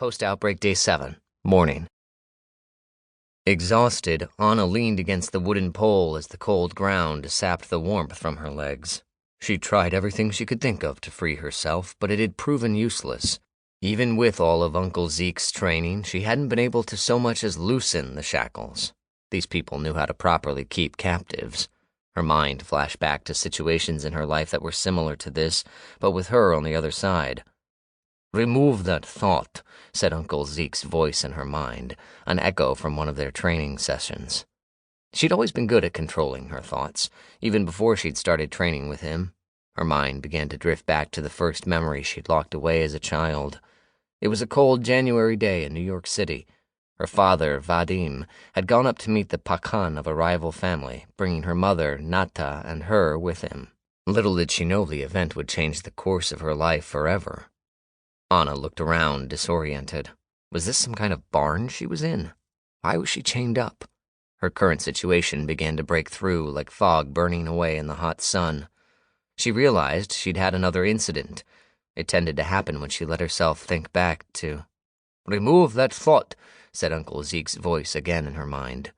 Post-outbreak day 7, morning. Exhausted, Ana leaned against the wooden pole as the cold ground sapped the warmth from her legs. She tried everything she could think of to free herself, but it had proven useless. Even with all of Uncle Zeke's training, she hadn't been able to so much as loosen the shackles. These people knew how to properly keep captives. Her mind flashed back to situations in her life that were similar to this, but with her on the other side. "Remove that thought," said Uncle Zeke's voice in her mind, an echo from one of their training sessions. She'd always been good at controlling her thoughts, even before she'd started training with him. Her mind began to drift back to the first memory she'd locked away as a child. It was a cold January day in New York City. Her father, Vadim, had gone up to meet the pakan of a rival family, bringing her mother, Nata, and her with him. Little did she know the event would change the course of her life forever. Ana looked around, disoriented. Was this some kind of barn she was in? Why was she chained up? Her current situation began to break through like fog burning away in the hot sun. She realized she'd had another incident. It tended to happen when she let herself think back to... "Remove that thought," said Uncle Zeke's voice again in her mind.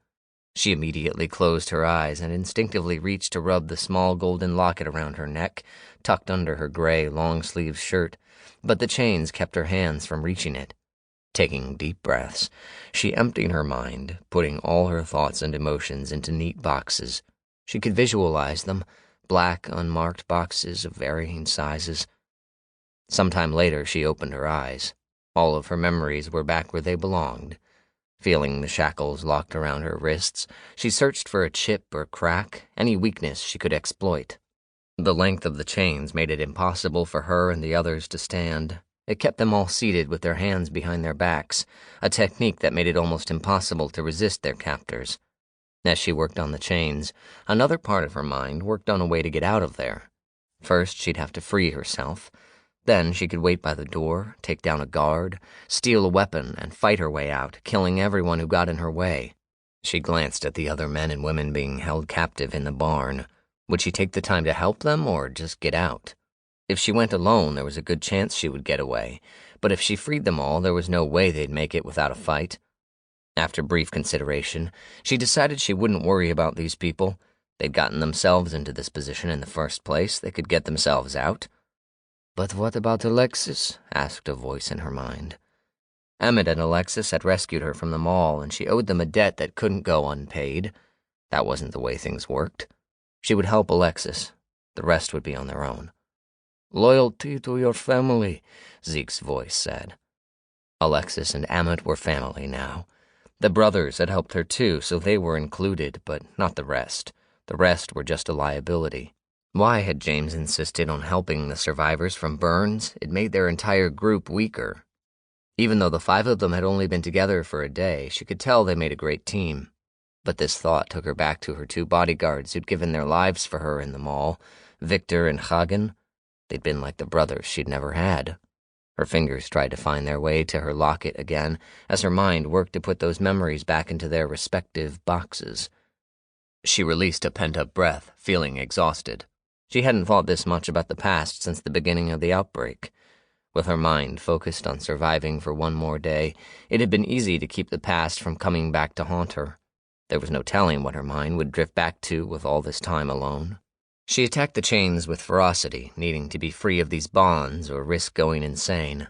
She immediately closed her eyes and instinctively reached to rub the small golden locket around her neck, tucked under her gray long-sleeved shirt, but the chains kept her hands from reaching it. Taking deep breaths, she emptied her mind, putting all her thoughts and emotions into neat boxes. She could visualize them, black, unmarked boxes of varying sizes. Sometime later, she opened her eyes. All of her memories were back where they belonged. Feeling the shackles locked around her wrists, she searched for a chip or crack, any weakness she could exploit. The length of the chains made it impossible for her and the others to stand. It kept them all seated with their hands behind their backs, a technique that made it almost impossible to resist their captors. As she worked on the chains, another part of her mind worked on a way to get out of there. First, she'd have to free herself. Then she could wait by the door, take down a guard, steal a weapon, and fight her way out, killing everyone who got in her way. She glanced at the other men and women being held captive in the barn. Would she take the time to help them or just get out? If she went alone, there was a good chance she would get away, but if she freed them all, there was no way they'd make it without a fight. After brief consideration, she decided she wouldn't worry about these people. They'd gotten themselves into this position in the first place. They could get themselves out. "But what about Alexis?" asked a voice in her mind. Emmett and Alexis had rescued her from the mall, and she owed them a debt that couldn't go unpaid. That wasn't the way things worked. She would help Alexis. The rest would be on their own. "Loyalty to your family," Zeke's voice said. Alexis and Emmett were family now. The brothers had helped her too, so they were included, but not the rest. The rest were just a liability. Why had James insisted on helping the survivors from burns? It made their entire group weaker. Even though the 5 of them had only been together for a day, she could tell they made a great team. But this thought took her back to her 2 bodyguards who'd given their lives for her in the mall, Victor and Hagen. They'd been like the brothers she'd never had. Her fingers tried to find their way to her locket again as her mind worked to put those memories back into their respective boxes. She released a pent-up breath, feeling exhausted. She hadn't thought this much about the past since the beginning of the outbreak. With her mind focused on surviving for one more day, it had been easy to keep the past from coming back to haunt her. There was no telling what her mind would drift back to with all this time alone. She attacked the chains with ferocity, needing to be free of these bonds or risk going insane.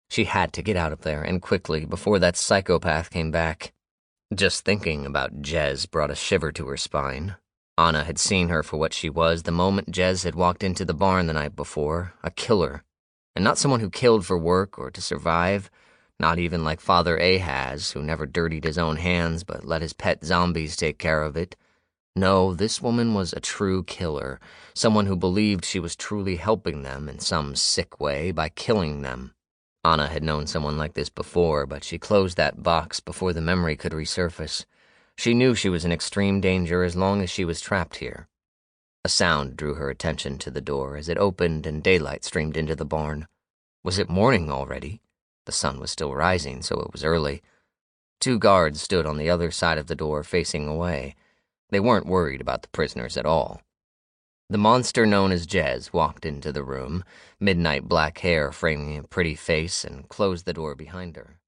She had to get out of there, and quickly, before that psychopath came back. Just thinking about Jezz brought a shiver to her spine. Ana had seen her for what she was the moment Jezz had walked into the barn the night before, a killer. And not someone who killed for work or to survive, not even like Father Ahaz, who never dirtied his own hands but let his pet zombies take care of it. No, this woman was a true killer, someone who believed she was truly helping them in some sick way by killing them. Ana had known someone like this before, but she closed that box before the memory could resurface. She knew she was in extreme danger as long as she was trapped here. A sound drew her attention to the door as it opened and daylight streamed into the barn. Was it morning already? The sun was still rising, so it was early. 2 guards stood on the other side of the door facing away. They weren't worried about the prisoners at all. The monster known as Jezz walked into the room, midnight black hair framing a pretty face, and closed the door behind her.